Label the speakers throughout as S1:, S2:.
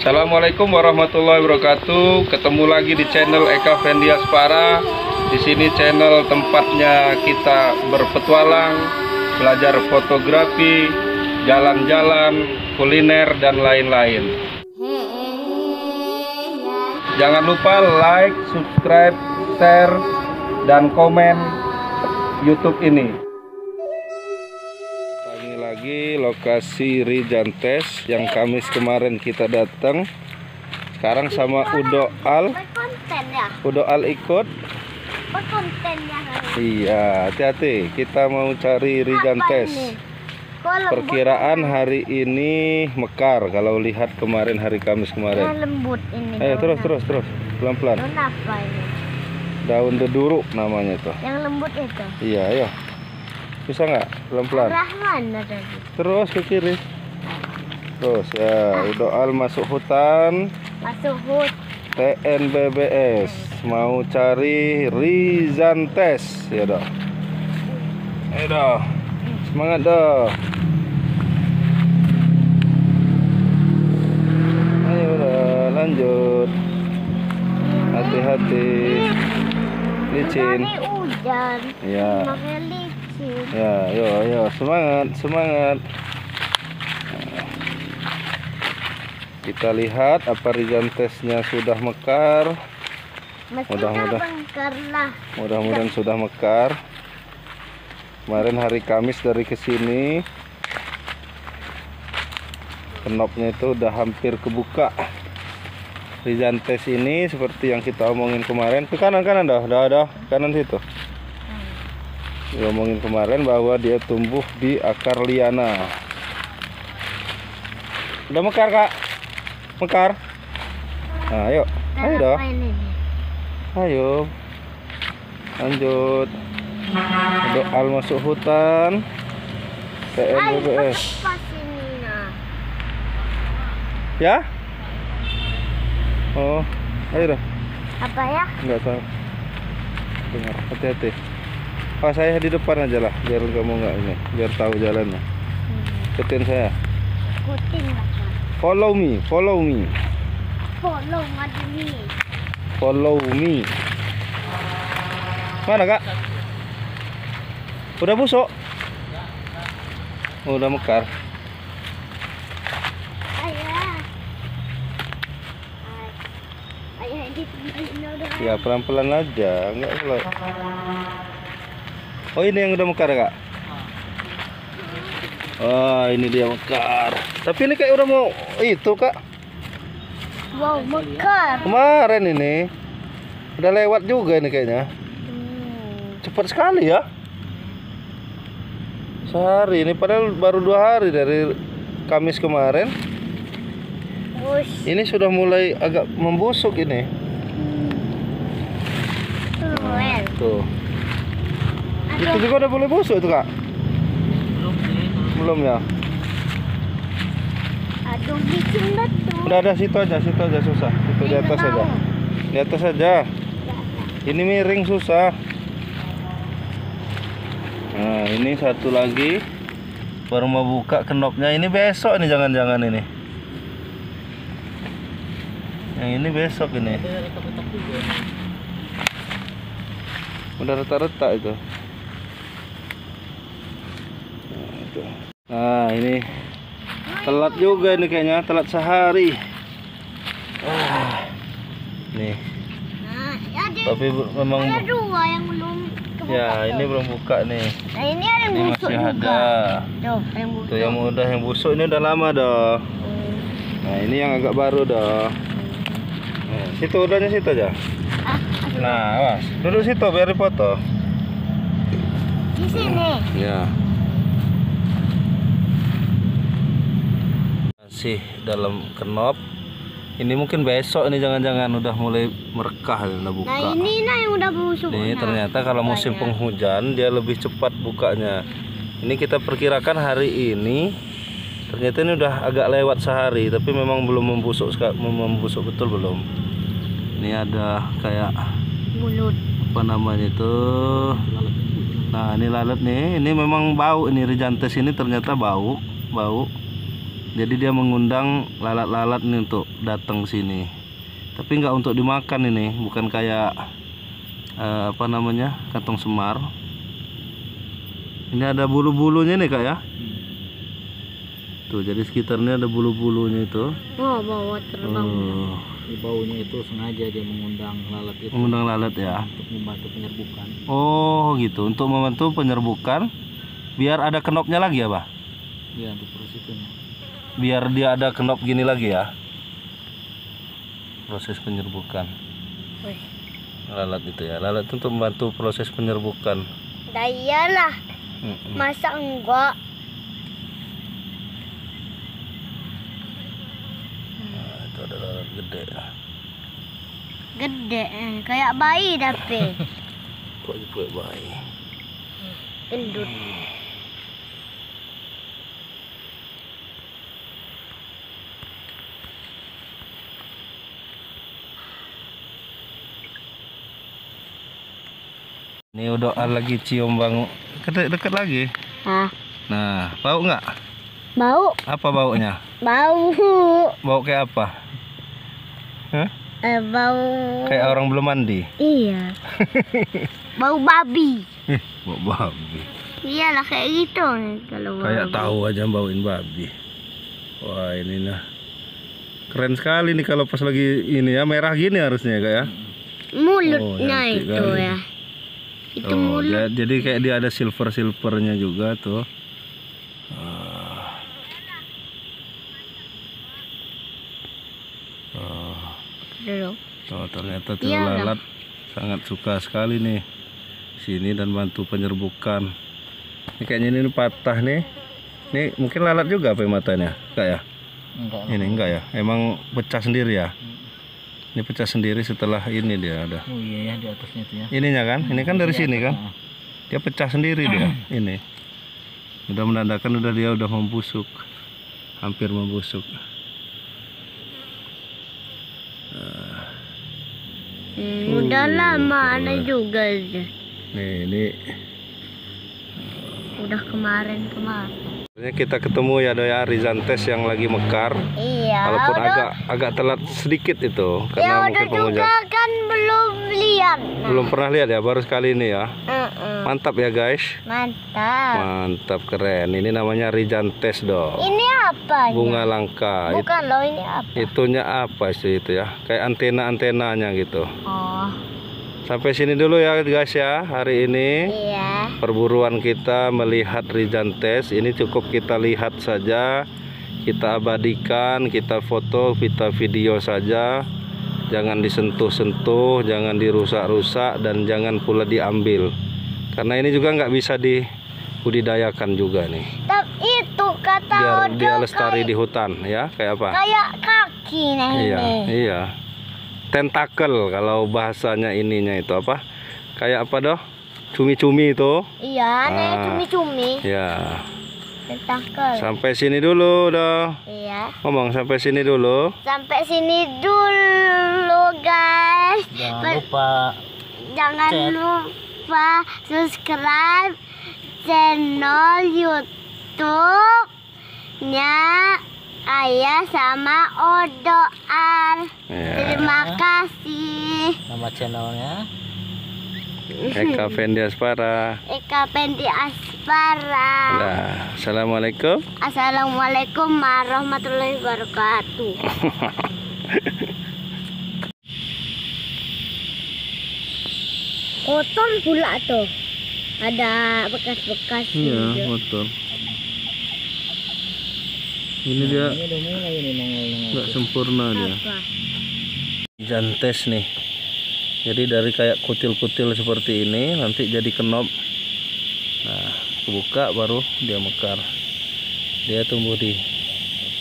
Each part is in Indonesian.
S1: Assalamualaikum warahmatullahi wabarakatuh. Ketemu lagi di channel Eka Fendias Para. Di sini channel tempatnya kita berpetualang, belajar fotografi, jalan-jalan, kuliner dan lain-lain. Jangan lupa like, subscribe, share, dan komen YouTube ini. Lagi lokasi Rijantes yang Kamis kemarin kita datang. Sekarang sama Udo Al. Udo Al ikut. Iya, hati-hati. Kita mau cari Rijantes. Perkiraan hari ini mekar. Kalau lihat kemarin hari Kamis kemarin.
S2: Lembut ini.
S1: Ayo terus, pelan-pelan.
S2: Daun apa ini?
S1: Daun deduruk namanya tuh.
S2: Yang lembut itu.
S1: Iya, ayo. Bisa nggak? Pelan-pelan.
S2: Arah mana tadi?
S1: Terus ke kiri. Terus ya, Udo Al masuk hutan.
S2: Masuk hut.
S1: TNBBS mau cari Rijantes ya dong. Ayo dong. Semangat dong. Ayo udah lanjut. Hati-hati. Licin.
S2: Ini hujan.
S1: Ya.
S2: Makanya licin.
S1: Ya, ayo, semangat. Kita lihat apa Rijantesnya sudah mekar. Mudah-mudahan sudah mekar. Kemarin hari Kamis dari kesini, kenopnya itu udah hampir kebuka. Rijantes ini seperti yang kita omongin kemarin, ke kanan dah, kanan situ. Ngomongin kemarin bahwa dia tumbuh di akar liana. Udah mekar, Kak? Mekar? Nah, ayo dong. Ayo. Lanjut. Udo Al masuk hutan. TNBBS. Ya? Oh, ayo dah.
S2: Apa ya?
S1: Enggak tahu. Dengar, hati-hati. Oh, saya di depan aja lah, biar kamu nggak ini, biar tahu jalannya. Ikutin saya.
S2: Ikutin apa?
S1: Follow me.
S2: Follow me.
S1: Mana, Kak? Udah busuk? Udah mekar.
S2: Ayah ini udah.
S1: Ya pelan-pelan aja, enggak pelan. Oh, ini yang udah mekar, Kak? Oh, ini dia mekar. Tapi ini kayak udah mau itu, Kak.
S2: Wow, mekar.
S1: Kemarin ini udah lewat juga ini kayaknya. Cepat sekali ya. Sehari ini padahal baru 2 hari dari Kamis kemarin. Ini sudah mulai agak membusuk ini. Tuh. Itu juga udah boleh busuk itu, Kak? Belum ya?
S2: Aduh, bikin betul.
S1: Udah ada situ aja susah. Itu di atas aja. Di atas aja. Ini miring susah. Nah, ini satu lagi baru mau buka kenopnya. Ini besok ini, jangan-jangan ini. Yang ini besok ini. Udah retak-retak itu. Nah, ini telat juga ini kayaknya, telat sehari. Nih. Tapi memang
S2: ada 2 yang belum kebuka.
S1: Ya, ini belum buka nih.
S2: Nah, ini ada yang
S1: Ini
S2: busuk
S1: masih
S2: juga.
S1: ada.
S2: Yang busuk.
S1: Tuh yang udah yang busuk ini udah lama dah. Nah, ini yang agak baru dah. Nah, situ udahnya situ aja. Nah, awas. Duduk situ biar dipoto.
S2: Di sini.
S1: Ya. Masih dalam kenop. Ini mungkin besok ini, jangan-jangan udah mulai merekah, udah buka.
S2: Nah, ini yang udah busuk.
S1: Nih, ternyata kalau musim penghujan dia lebih cepat bukanya. Ini kita perkirakan hari ini. Ternyata ini udah agak lewat sehari, tapi memang belum membusuk betul belum. Ini ada kayak
S2: mulut.
S1: Apa namanya itu? Nah, ini lalat nih. Ini memang bau ini Rijantes ini, ternyata bau. Jadi dia mengundang lalat-lalat nih untuk datang sini. Tapi nggak untuk dimakan ini, bukan kayak apa namanya, kantong semar. Ini ada bulu-bulunya nih kak ya. Tuh, jadi sekitarnya ada bulu-bulunya itu.
S2: Oh, bawa terbang.
S1: Oh,
S3: Di baunya itu sengaja dia mengundang lalat itu
S1: mengundang lalat ya.
S3: untuk membantu penyerbukan.
S1: Oh gitu, untuk membantu penyerbukan. Biar ada kenopnya lagi ya Pak?
S3: Iya, untuk proses itunya.
S1: Biar dia ada kenop gini lagi ya. Proses penyerbukan
S2: Wih.
S1: lalat itu ya. Lalat itu untuk membantu proses penyerbukan.
S2: Dah iyalah. Masa enggak?
S1: Nah, itu ada lalat gede.
S2: Gede, kayak bayi tapi.
S1: Kok juga bayi.
S2: Gendut.
S1: Ini udah lagi cium bang, dekat lagi.
S2: Hah?
S1: Nah, bau nggak?
S2: Bau?
S1: Apa baunya?
S2: Bau.
S1: Bau kayak apa? Hah?
S2: Bau.
S1: Kayak orang belum mandi.
S2: Iya. Bau babi.
S1: Bau babi.
S2: Iyalah kayak gitu kalau
S1: Kayak
S2: babi.
S1: tahu aja bauin babi. Wah ini nah, keren sekali nih kalau pas lagi ini ya, merah gini harusnya kak ya.
S2: Mulutnya
S1: Oh, cantik
S2: itu
S1: kali.
S2: ya. Itu
S1: Oh,
S2: mulut.
S1: jadi kayak dia ada silvernya juga tuh. Ah.
S2: Dulu.
S1: Oh, ternyata tuh
S2: Iya,
S1: lalat sangat suka sekali nih sini dan bantu penyerbukan. Ini kayaknya ini patah nih. Ini mungkin lalat juga apa matanya, kak ya?
S3: Enggak.
S1: Ini enggak ya? Emang pecah sendiri ya? Ini pecah sendiri setelah ini dia ada.
S3: Oh iya ya, di atasnya itu ya.
S1: Ininya kan? Ini kan dari
S3: Di
S1: sini
S3: atas,
S1: kan?
S3: ah.
S1: Dia pecah sendiri dia. Ini. Udah menandakan dia udah membusuk. Hampir membusuk.
S2: Udah lama ada juga aja.
S1: Nih, ini
S2: Udah kemarin.
S1: kita ketemu ya Doya Rizantes yang lagi mekar.
S2: Iya.
S1: Walaupun
S2: udah,
S1: agak telat sedikit itu
S2: ya
S1: karena
S2: udah
S1: mungkin
S2: juga
S1: penghujan.
S2: kan belum lihat. Nah.
S1: Belum pernah lihat ya, baru sekali ini ya. Mantap ya guys.
S2: Mantap.
S1: Mantap, keren. Ini namanya Rizantes dong.
S2: Ini apa?
S1: Bunga langka.
S2: Bukan loh, ini apa?
S1: Itunya apa sih itu ya? Kayak antena-antenanya gitu.
S2: Oh,
S1: Sampai sini dulu ya guys ya hari ini.
S2: iya.
S1: Perburuan kita melihat Rizantes ini cukup kita lihat saja. Kita abadikan, kita foto, kita video saja. Jangan disentuh-sentuh, jangan dirusak-rusak, dan jangan pula diambil. Karena ini juga nggak bisa dibudidayakan juga nih.
S2: Tapi itu kata
S1: Biar
S2: Odo
S1: dia lestari
S2: kayak,
S1: di hutan ya, kayak apa?
S2: kayak kaki nah
S1: Iya,
S2: ini.
S1: iya. Tentakel kalau bahasanya ininya itu apa? Kayak apa doh? Cumi-cumi itu.
S2: Iya, nih
S1: Ah.
S2: cumi-cumi.
S1: Ya.
S2: Tentakel.
S1: Sampai sini dulu doh.
S2: Iya.
S1: Ngomong sampai sini dulu.
S2: Sampai sini dulu guys.
S3: Jangan lupa
S2: Jangan
S3: Cek.
S2: lupa subscribe channel YouTube-nya Ayah sama Odo Ar.
S1: Ya.
S2: Terima kasih.
S3: nama channelnya.
S1: Eka Fendi Aspara.
S2: Eka Pendi Aspara.
S1: Nah, assalamualaikum.
S2: Assalamualaikum warahmatullahi wabarakatuh. Kotor pula tuh. Ada bekas-bekas juga.
S1: betul. Ini dia
S3: Ini udah mulai ini nongol-nongol.
S1: nggak sempurna dia.
S2: Apa?
S1: Rizantes nih. Jadi dari kayak kutil-kutil seperti ini nanti jadi kenop. Nah, kebuka baru dia mekar. Dia tumbuh di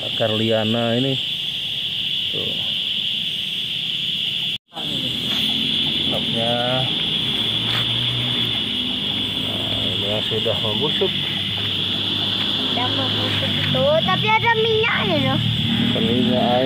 S1: akar liana ini. Tuh. Kenopnya. Nah, ini yang sudah membusuk.
S2: Udah mau busuk tuh, tapi ada minyaknya loh.
S1: Minyak air.